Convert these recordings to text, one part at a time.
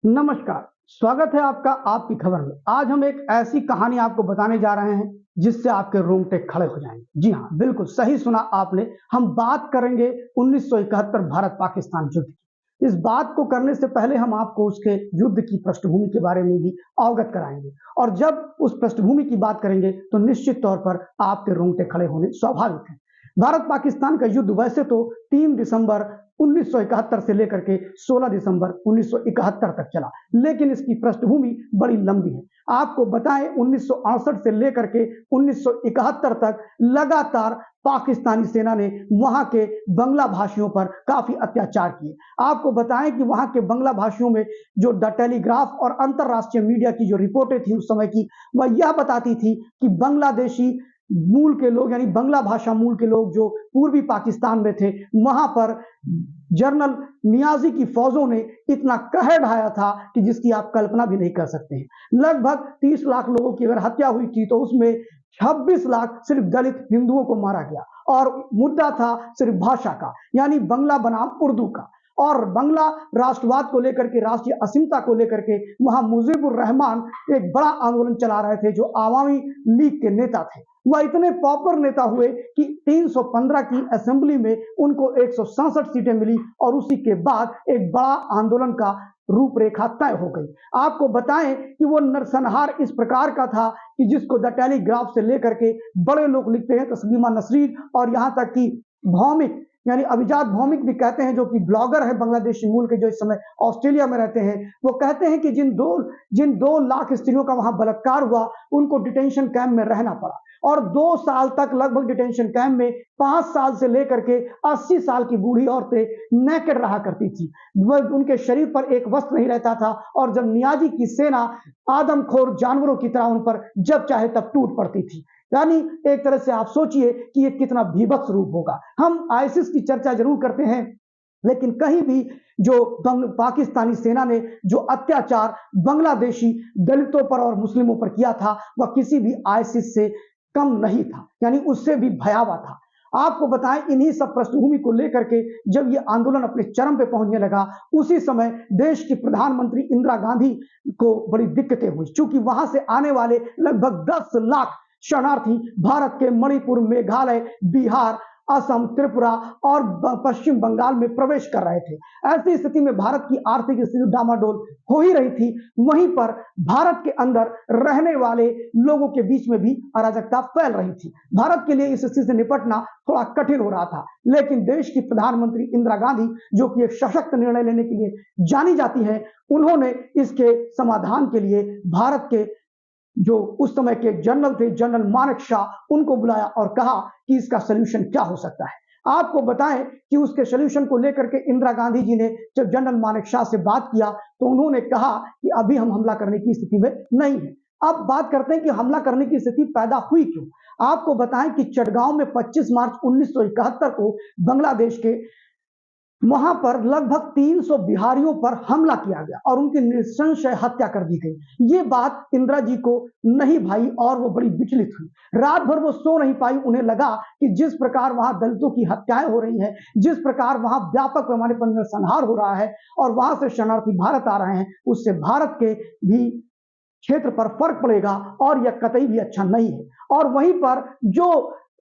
नमस्कार, स्वागत है आपका आपकी खबर में। आज हम एक ऐसी कहानी आपको बताने जा रहे हैं जिससे आपके रोंगटे खड़े हो जाएंगे। जी हाँ, बिल्कुल सही सुना आपने। हम बात करेंगे 1971 भारत पाकिस्तान युद्ध की। इस बात को करने से पहले हम आपको उसके युद्ध की पृष्ठभूमि के बारे में भी अवगत कराएंगे, और जब उस पृष्ठभूमि की बात करेंगे तो निश्चित तौर पर आपके रोंगटे खड़े होने स्वाभाविक है। भारत पाकिस्तान का युद्ध वैसे तो 3 दिसंबर 1971 से लेकर के 16 दिसंबर 1971 तक चला, लेकिन इसकी पृष्ठभूमि बड़ी लंबी है। आपको बताएं, 1968 से लेकर के 1971 तक लगातार पाकिस्तानी सेना ने वहां के बंगला भाषियों पर काफी अत्याचार किए। आपको बताएं कि वहां के बंगला भाषियों में जो द टेलीग्राफ और अंतरराष्ट्रीय मीडिया की जो रिपोर्टें थी उस समय की, वह यह बताती थी कि बांग्लादेशी मूल के लोग, यानी बंगला भाषा मूल के लोग जो पूर्वी पाकिस्तान में थे, वहां पर जनरल नियाजी की फौजों ने इतना कहर ढाया था कि जिसकी आप कल्पना भी नहीं कर सकते हैं। लगभग 30 लाख लोगों की अगर हत्या हुई थी तो उसमें 26 लाख सिर्फ दलित हिंदुओं को मारा गया, और मुद्दा था सिर्फ भाषा का, यानी बंगला बनाम उर्दू का। और बंगला राष्ट्रवाद को लेकर के, राष्ट्रीय अस्मिता को लेकर के वहां मुजीबुर रहमान एक बड़ा आंदोलन चला रहे थे, जो आवामी लीग के नेता थे। वह इतने पॉपुलर नेता हुए कि 315 की असेंबली में उनको 167 सीटें मिली, और उसी के बाद एक बड़ा आंदोलन का रूपरेखा तय हो गई। आपको बताएं कि वो नरसंहार इस प्रकार का था कि जिसको द टेलीग्राफ से लेकर के बड़े लोग लिखते हैं, तस्लीमा नसरीन, और यहां तक कि भौमिक यानी अभिजात भौमिक भी कहते हैं, जो कि ब्लॉगर है बांग्लादेशी मूल के, जो इस समय ऑस्ट्रेलिया में रहते हैं। वो कहते हैं कि जिन 2 लाख स्त्रियों का वहां बलात्कार हुआ, उनको डिटेंशन कैंप में रहना पड़ा, और 2 साल तक लगभग डिटेंशन कैंप में 5 साल से लेकर के 80 साल की बूढ़ी औरतें नेकेड रहा करती थी। वह उनके शरीर पर एक वस्त्र नहीं रहता था, और जब नियाजी की सेना आदमखोर जानवरों की तरह उन पर जब चाहे तब टूट पड़ती थी। यानी एक तरह से आप सोचिए कि ये कितना भीभत्स रूप होगा। हम आईसिस की चर्चा जरूर करते हैं, लेकिन कहीं भी जो पाकिस्तानी सेना ने जो अत्याचार बांग्लादेशी दलितों पर और मुस्लिमों पर किया था, वह किसी भी आईसिस से कम नहीं था, यानी उससे भी भयावह था। आपको बताएं, इन्हीं सब पृष्ठभूमि को लेकर के जब ये आंदोलन अपने चरम पे पहुंचने लगा, उसी समय देश की प्रधानमंत्री इंदिरा गांधी को बड़ी दिक्कतें हुई, क्योंकि वहां से आने वाले लगभग 10 लाख शरणार्थी भारत के मणिपुर, मेघालय, बिहार, असम, त्रिपुरा और पश्चिम बंगाल में प्रवेश कर रहे थे। ऐसी स्थिति में भारत की आर्थिक स्थिति डामाडोल हो ही रही थी। वहीं पर भारत के अंदर रहने वाले लोगों के बीच में भी अराजकता फैल रही थी। भारत के लिए इस स्थिति से निपटना थोड़ा कठिन हो रहा था, लेकिन देश की प्रधानमंत्री इंदिरा गांधी, जो कि एक सशक्त निर्णय लेने के लिए जानी जाती है, उन्होंने इसके समाधान के लिए भारत के जो उस समय के जनरल थे, जनरल मानेकशॉ, उनको बुलाया और कहा कि इसका सलूशन क्या हो सकता है। आपको बताएं कि उसके सलूशन को लेकर के इंदिरा गांधी जी ने जब जनरल मानेकशॉ से बात किया तो उन्होंने कहा कि अभी हम हमला करने की स्थिति में नहीं है। अब बात करते हैं कि हमला करने की स्थिति पैदा हुई क्यों। आपको बताएं कि चटगांव में 25 मार्च 1971 को बांग्लादेश के वहां पर लगभग 300 बिहारियों पर हमला किया गया और उनकी निसंशय हत्या कर दी गई। ये बात इंदिरा जी को नहीं भाई, और वो बड़ी विचलित हुई। रात भर वो सो नहीं पाई। उन्हें लगा कि जिस प्रकार वहां दलितों की हत्याएं हो रही हैं, जिस प्रकार वहां व्यापक पैमाने पर नरसंहार हो रहा है और वहां से शरणार्थी भारत आ रहे हैं, उससे भारत के भी क्षेत्र पर फर्क पड़ेगा, और यह कतई भी अच्छा नहीं है। और वहीं पर जो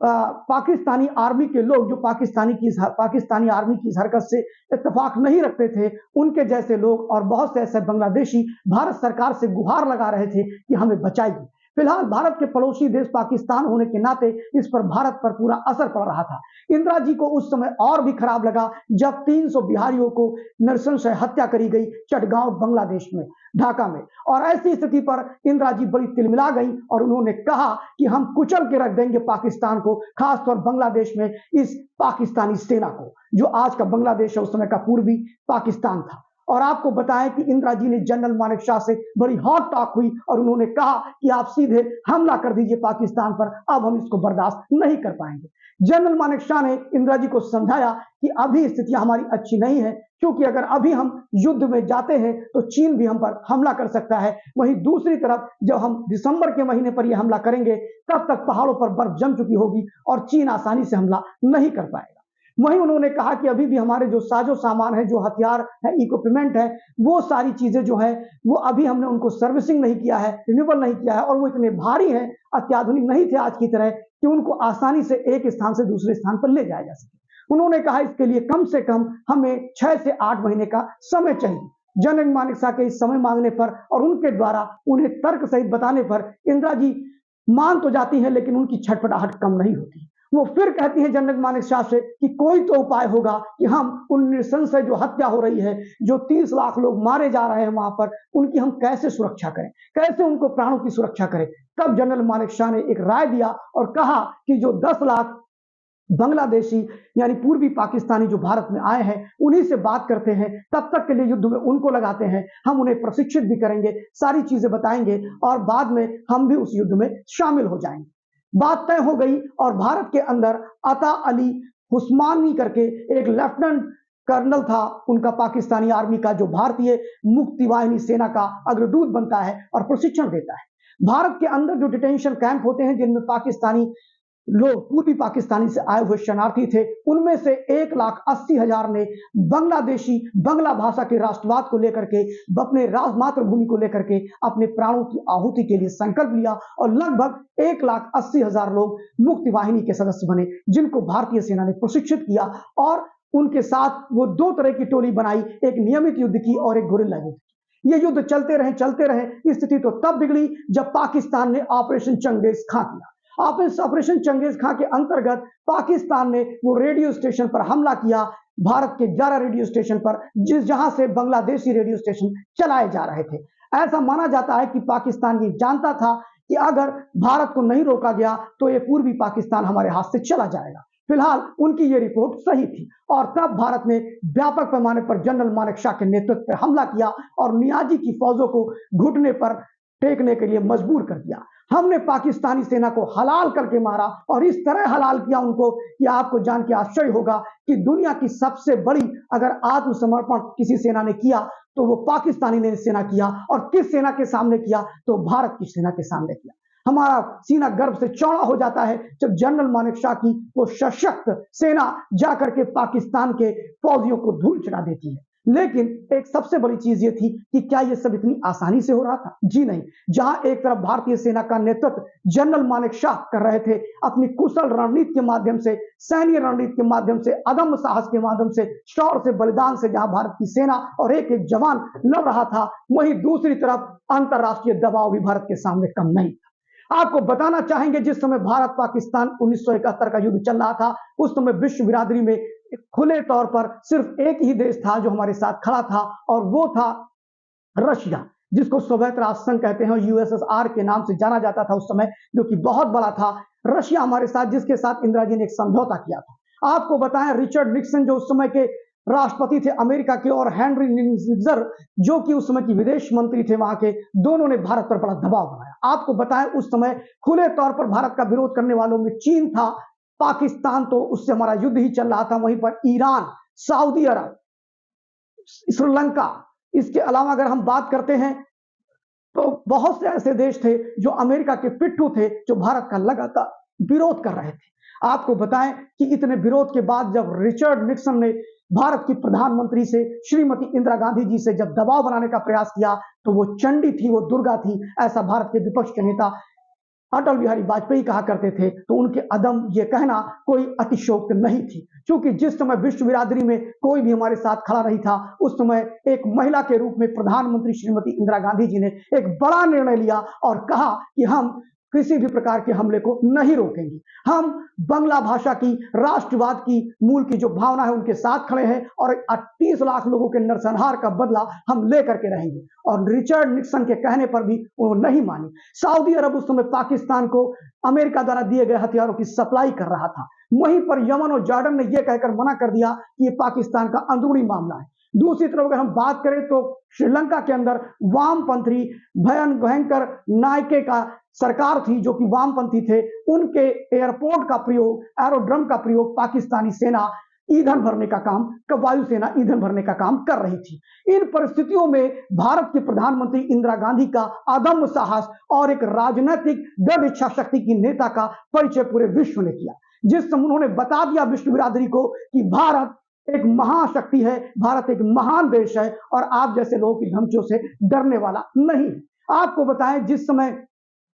पाकिस्तानी आर्मी के लोग, जो पाकिस्तानी आर्मी की इस हरकत से इत्तेफाक नहीं रखते थे, उनके जैसे लोग और बहुत से ऐसे बांग्लादेशी भारत सरकार से गुहार लगा रहे थे कि हमें बचाइए। फिलहाल भारत के पड़ोसी देश पाकिस्तान होने के नाते इस पर भारत पर पूरा असर पड़ रहा था। इंदिरा जी को उस समय और भी खराब लगा जब 300 बिहारियों को नरसंशय हत्या करी गई चटगांव, बांग्लादेश में, ढाका में। और ऐसी स्थिति पर इंदिरा जी बड़ी तिलमिला गई और उन्होंने कहा कि हम कुचल के रख देंगे पाकिस्तान को, खासतौर बांग्लादेश में इस पाकिस्तानी सेना को, जो आज का बांग्लादेश है, उस समय का पूर्वी पाकिस्तान था। और आपको बताएं कि इंदिरा जी ने जनरल मानेकशॉ से बड़ी हॉट टॉक हुई और उन्होंने कहा कि आप सीधे हमला कर दीजिए पाकिस्तान पर, अब हम इसको बर्दाश्त नहीं कर पाएंगे। जनरल मानेकशॉ ने इंदिरा जी को समझाया कि अभी स्थितियां हमारी अच्छी नहीं है, क्योंकि अगर अभी हम युद्ध में जाते हैं तो चीन भी हम पर हमला कर सकता है। वहीं दूसरी तरफ जब हम दिसंबर के महीने पर यह हमला करेंगे, तब तक पहाड़ों पर बर्फ जम चुकी होगी और चीन आसानी से हमला नहीं कर पाएगा। वहीं उन्होंने कहा कि अभी भी हमारे जो साजो सामान है, जो हथियार है, इक्विपमेंट है, वो सारी चीजें जो है वो अभी हमने उनको सर्विसिंग नहीं किया है, रिन्यूअल नहीं किया है, और वो इतने भारी हैं, अत्याधुनिक नहीं थे आज की तरह कि उनको आसानी से एक स्थान से दूसरे स्थान पर ले जाया जा सके। उन्होंने कहा इसके लिए कम से कम हमें 6 से 8 महीने का समय चाहिए। जनरल मानेक शॉ के इस समय मांगने पर और उनके द्वारा उन्हें तर्क सहित बताने पर इंदिरा जी मान तो जाती हैं, लेकिन उनकी छटपटाहट कम नहीं होती। वो फिर कहती हैं जनरल मानेक शॉ से कि कोई तो उपाय होगा कि हम उन नृशंस जो हत्या हो रही है, जो 30 लाख लोग मारे जा रहे हैं वहां पर, उनकी हम कैसे सुरक्षा करें, कैसे उनको प्राणों की सुरक्षा करें। तब जनरल मानेक शॉ ने एक राय दिया और कहा कि जो 10 लाख बांग्लादेशी यानी पूर्वी पाकिस्तानी जो भारत में आए हैं उन्हीं से बात करते हैं, तब तक के लिए युद्ध में उनको लगाते हैं, हम उन्हें प्रशिक्षित भी करेंगे, सारी चीजें बताएंगे और बाद में हम भी उस युद्ध में शामिल हो जाएंगे। बात तय हो गई और भारत के अंदर अता अली उस्मानी करके एक लेफ्टिनेंट कर्नल था उनका, पाकिस्तानी आर्मी का, जो भारतीय मुक्ति वाहिनी सेना का अग्रदूत बनता है और प्रशिक्षण देता है। भारत के अंदर जो डिटेंशन कैंप होते हैं जिनमें पाकिस्तानी लोग पूर्वी पाकिस्तानी से आए हुए शरणार्थी थे, उनमें से 1,80,000 ने बांग्लादेशी बांग्ला भाषा के राष्ट्रवाद को लेकर के, अपने मातृभूमि को लेकर के अपने प्राणों की आहुति के लिए संकल्प लिया और लगभग 1,80,000 लोग मुक्ति वाहिनी के सदस्य बने, जिनको भारतीय सेना ने प्रशिक्षित किया और उनके साथ वो 2 तरह की टोली बनाई, एक नियमित युद्ध की और एक गुरिल्ला युद्ध की। ये युद्ध चलते रहे। स्थिति तो तब बिगड़ी जब पाकिस्तान ने ऑपरेशन चंगेज खां किया। ऑपरेशन चंगेज खां के अंतर्गत पाकिस्तान ने वो रेडियो स्टेशन पर हमला किया, भारत के 11 रेडियो स्टेशन पर, जहां से बांग्लादेशी रेडियो स्टेशन चलाए जा रहे थे। ऐसा माना जाता है कि पाकिस्तान ये जानता था कि अगर भारत को नहीं रोका गया तो ये पूर्वी पाकिस्तान हमारे हाथ से चला जाएगा। फिलहाल उनकी ये रिपोर्ट सही थी और तब भारत ने व्यापक पैमाने पर जनरल मानेक शॉ के नेतृत्व पर हमला किया और नियाजी की फौजों को घुटने पर टेकने के लिए मजबूर कर दिया। हमने पाकिस्तानी सेना को हलाल करके मारा और इस तरह हलाल किया उनको कि आपको जान के आश्चर्य होगा कि दुनिया की सबसे बड़ी अगर आत्मसमर्पण किसी सेना ने किया तो वो पाकिस्तानी ने सेना किया, और किस सेना के सामने किया तो भारत की सेना के सामने किया। हमारा सीना गर्व से चौड़ा हो जाता है जब जनरल मानेक शॉ की वो सशक्त सेना जाकर के पाकिस्तान के फौजियों को धूल चढ़ा देती है। लेकिन एक सबसे बड़ी चीज ये थी कि क्या ये सब इतनी आसानी से हो रहा था? जी नहीं। जहां एक तरफ भारतीय सेना का नेतृत्व जनरल मानेक शॉ कर रहे थे अपनी कुशल रणनीति के माध्यम से, सैन्य रणनीति के माध्यम से, अदम्य साहस के माध्यम से, शौर्य से, बलिदान से, जहां भारत की सेना और एक एक जवान लड़ रहा था, वहीं दूसरी तरफ अंतरराष्ट्रीय दबाव भी भारत के सामने कम नहीं था। आपको बताना चाहेंगे जिस समय भारत पाकिस्तान 1971 का युद्ध चल रहा था, उस समय विश्व बिरादरी में खुले तौर पर सिर्फ एक ही देश था जो हमारे साथ खड़ा था और वो था रशिया, जिसको सोवियत राष्ट्र संघ कहते हैं, यूएसएसआर के नाम से जाना जाता था उस समय, जो कि बहुत बड़ा था। रशिया हमारे साथ, जिसके साथ इंदिरा जी ने एक समझौता किया था। आपको बताएं रिचर्ड निक्सन जो उस समय के राष्ट्रपति थे अमेरिका के, और हेनरी किसिंजर जो कि उस समय की विदेश मंत्री थे वहां के, दोनों ने भारत पर बड़ा दबाव बनाया। आपको बताएं उस समय खुले तौर पर भारत का विरोध करने वालों में चीन था, पाकिस्तान तो उससे हमारा युद्ध ही चल रहा था, वहीं पर ईरान, सऊदी अरब, श्रीलंका, इसके अलावा अगर हम बात करते हैं तो बहुत से ऐसे देश थे जो अमेरिका के पिट्ठू थे, जो भारत का लगातार विरोध कर रहे थे। आपको बताएं कि इतने विरोध के बाद जब रिचर्ड निक्सन ने भारत की प्रधानमंत्री से, श्रीमती इंदिरा गांधी जी से जब दबाव बनाने का प्रयास किया तो वो चंडी थी, वो दुर्गा थी, ऐसा भारत के विपक्ष के नेता अटल बिहारी वाजपेयी कहा करते थे। तो उनके अदम ये कहना कोई अतिशयोक्ति नहीं थी, क्योंकि जिस समय विश्व बिरादरी में कोई भी हमारे साथ खड़ा नहीं था, उस समय एक महिला के रूप में प्रधानमंत्री श्रीमती इंदिरा गांधी जी ने एक बड़ा निर्णय लिया और कहा कि हम किसी भी प्रकार के हमले को नहीं रोकेंगे, हम बांग्ला भाषा की, राष्ट्रवाद की मूल की जो भावना है उनके साथ खड़े हैं और 30 लाख लोगों के नरसंहार का बदला हम लेकर के रहेंगे। और रिचर्ड निक्सन के कहने पर भी वो नहीं मानी। सऊदी अरब उस समय पाकिस्तान को अमेरिका द्वारा दिए गए हथियारों की सप्लाई कर रहा था, वहीं पर यमन और जॉर्डन ने यह कहकर मना कर दिया कि ये पाकिस्तान का अंदरूनी मामला है। दूसरी तरफ अगर हम बात करें तो श्रीलंका के अंदर वामपंथी भयंकर नायके का सरकार थी, जो कि वामपंथी थे, उनके एयरपोर्ट का प्रयोग, एरोड्रम का प्रयोग पाकिस्तानी सेना ईंधन भरने का काम, वायुसेना ईंधन भरने का काम कर रही थी। इन परिस्थितियों में भारत की प्रधानमंत्री इंदिरा गांधी का अदम्य साहस और एक राजनीतिक दृढ़ इच्छा शक्ति की नेता का परिचय पूरे विश्व ने किया। जिस समय उन्होंने बता दिया विश्व बिरादरी को कि भारत एक महाशक्ति है, भारत एक महान देश है और आप जैसे लोगों की धमकियों से डरने वाला नहीं है। आपको बताएं, जिस समय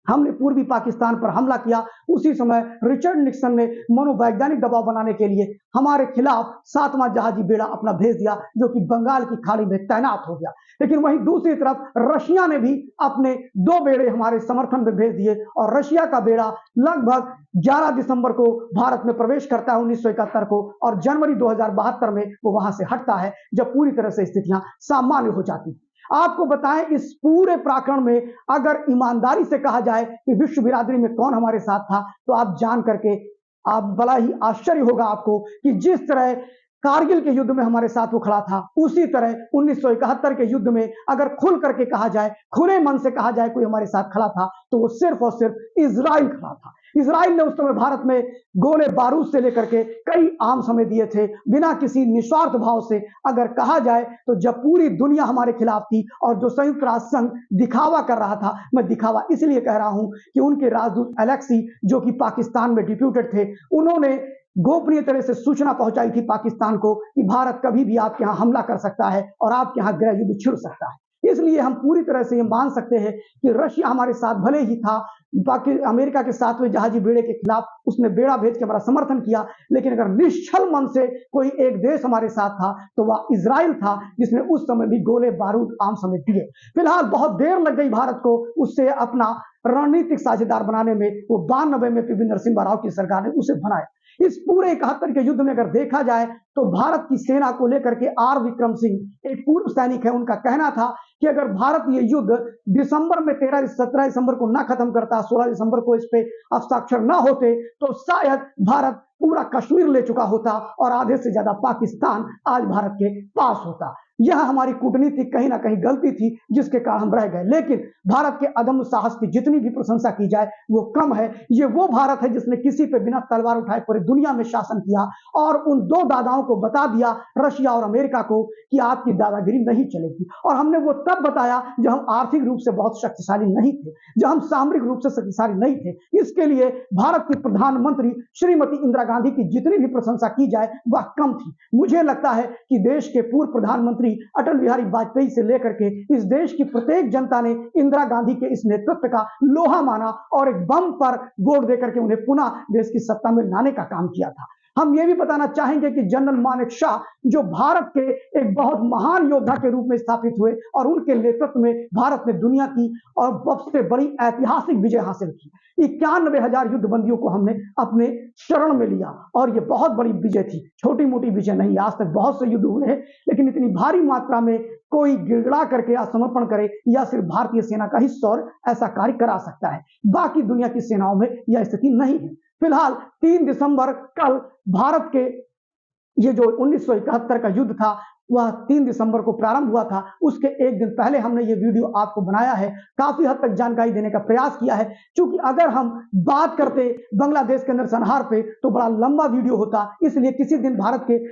हमने पूर्वी पाकिस्तान पर हमला किया, उसी समय रिचर्ड निक्सन ने मनोवैज्ञानिक दबाव बनाने के लिए हमारे खिलाफ 7वां जहाजी बेड़ा अपना भेज दिया, जो कि बंगाल की खाड़ी में तैनात हो गया। लेकिन वहीं दूसरी तरफ रशिया ने भी अपने 2 बेड़े हमारे समर्थन में भेज दिए और रशिया का बेड़ा लगभग 11 दिसंबर को भारत में प्रवेश करता है 1971 को, और जनवरी 2072 में वो वहां से हटता है, जब पूरी तरह से स्थितियां सामान्य हो जाती हैं। आपको बताएं, इस पूरे प्रकरण में अगर ईमानदारी से कहा जाए कि विश्व बिरादरी में कौन हमारे साथ था, तो आप जान करके आप बड़ा ही आश्चर्य होगा आपको कि जिस तरह कारगिल के युद्ध में हमारे साथ वो खड़ा था, उसी तरह 1971 के युद्ध में अगर खुल करके कहा जाए, खुले मन से कहा जाए कोई हमारे साथ खड़ा था, तो वो सिर्फ और सिर्फ इजराइल खड़ा था। इजराइल ने उस समय भारत में गोले बारूद से लेकर के कई आम समय दिए थे, बिना किसी निस्वार्थ भाव से। अगर कहा जाए तो जब पूरी दुनिया हमारे खिलाफ थी और जो संयुक्त राष्ट्र संघ दिखावा कर रहा था, मैं दिखावा इसलिए कह रहा हूं कि उनके राजदूत एलेक्सी, जो कि पाकिस्तान में डिप्यूटेड थे, उन्होंने गोपनीय तरह से सूचना पहुंचाई थी पाकिस्तान को कि भारत कभी भी आपके यहां हमला कर सकता है और आपके यहां गृह युद्ध छिड़ सकता है। इसलिए हम पूरी तरह से ये मान सकते हैं कि रशिया हमारे साथ भले ही था, बाकी अमेरिका के 7वें जहाजी बेड़े के खिलाफ उसने बेड़ा भेज के हमारा समर्थन किया, लेकिन अगर निश्चल मन से कोई एक देश हमारे साथ था तो वह इजराइल था, जिसने उस समय भी गोले बारूद आम समय दिए। फिलहाल बहुत देर लग गई भारत को उससे अपना रणनीतिक साझेदार बनाने में। वो 92 में पीवी नरसिम्हा राव की सरकार ने उसे बनाया। इस पूरे 71 के युद्ध में अगर देखा जाए तो भारत की सेना को लेकर के आर विक्रम सिंह एक पूर्व सैनिक है, उनका कहना था कि अगर भारत ये युद्ध दिसंबर में 17 दिसंबर को ना खत्म करता, 16 दिसंबर को इस पे हस्ताक्षर ना होते, तो शायद भारत पूरा कश्मीर ले चुका होता और आधे से ज्यादा पाकिस्तान आज भारत के पास होता। यह हमारी कूटनीति कहीं ना कहीं गलती थी, जिसके कारण हम रह गए। लेकिन भारत के अदम्य साहस की जितनी भी प्रशंसा की जाए वो कम है। ये वो भारत है जिसने किसी पे बिना तलवार उठाए पूरी दुनिया में शासन किया और उन 2 दादाओं को बता दिया, रशिया और अमेरिका को, कि आपकी दादागिरी नहीं चलेगी। और हमने वो तब बताया जब हम आर्थिक रूप से बहुत शक्तिशाली नहीं थे, जब हम सामरिक रूप से शक्तिशाली नहीं थे। इसके लिए भारत की प्रधानमंत्री श्रीमती इंदिरा गांधी की जितनी भी प्रशंसा की जाए वह कम थी। मुझे लगता है कि देश के पूर्व प्रधानमंत्री अटल बिहारी वाजपेयी से लेकर के इस देश की प्रत्येक जनता ने इंदिरा गांधी के इस नेतृत्व का लोहा माना और एक बम पर गोड़ देकर के उन्हें पुनः देश की सत्ता में लाने का काम किया था। हम ये भी बताना चाहेंगे कि जनरल मानेक शाह, जो भारत के एक बहुत महान योद्धा के रूप में स्थापित हुए, और उनके नेतृत्व में भारत ने दुनिया की और सबसे बड़ी ऐतिहासिक विजय हासिल की। 91,000 युद्धबंदियों को हमने अपने शरण में लिया और ये बहुत बड़ी विजय थी, छोटी मोटी विजय नहीं। आज तक बहुत से युद्ध हुए हैं, लेकिन इतनी भारी मात्रा में कोई गिड़गिड़ा करके या समर्पण करे या सिर्फ भारतीय सेना का ही सौर ऐसा कार्य करा सकता है। बाकी दुनिया की सेनाओं में यह स्थिति नहीं है। फिलहाल 3 दिसंबर कल भारत के ये जो 1971 का युद्ध था वह 3 दिसंबर को प्रारंभ हुआ था। उसके एक दिन पहले हमने ये वीडियो आपको बनाया है, काफी हद तक जानकारी देने का प्रयास किया है, क्योंकि अगर हम बात करते बांग्लादेश के नरसंहार पे तो बड़ा लंबा वीडियो होता। इसलिए किसी दिन भारत के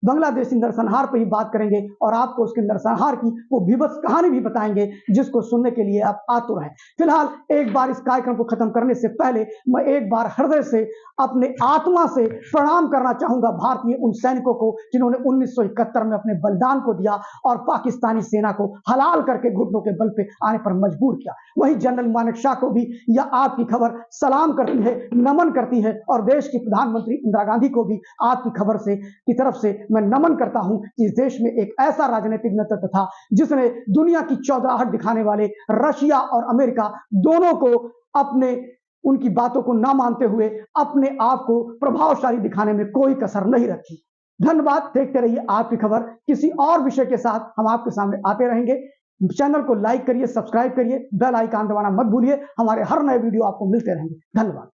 बांग्लादेशी नरसंहार पर ही बात करेंगे और आपको उसके नरसंहार की वो भीभत्स कहानी भी बताएंगे, जिसको सुनने के लिए आप आतुर हैं। फिलहाल एक बार इस कार्यक्रम को खत्म करने से पहले मैं एक बार हृदय से अपने आत्मा से प्रणाम करना चाहूंगा भारतीय उन सैनिकों को जिन्होंने 1971 में अपने बलिदान को दिया और पाकिस्तानी सेना को हलाल करके घुटनों के बल पे आने पर मजबूर किया। वही जनरल मानेक शाह को भी यह आपकी खबर सलाम करती है, नमन करती है, और देश की प्रधानमंत्री इंदिरा गांधी को भी आपकी खबर से की तरफ से मैं नमन करता हूं कि इस देश में एक ऐसा राजनीतिक नेतृत्व था जिसने दुनिया की चौधराहट दिखाने वाले रशिया और अमेरिका दोनों को अपने उनकी बातों को ना मानते हुए अपने आप को प्रभावशाली दिखाने में कोई कसर नहीं रखी। धन्यवाद। देखते रहिए आपकी खबर। किसी और विषय के साथ हम आपके सामने आते रहेंगे। चैनल को लाइक करिए, सब्सक्राइब करिए, बेल आइकन दबाना मत भूलिए। हमारे हर नए वीडियो आपको मिलते रहेंगे। धन्यवाद।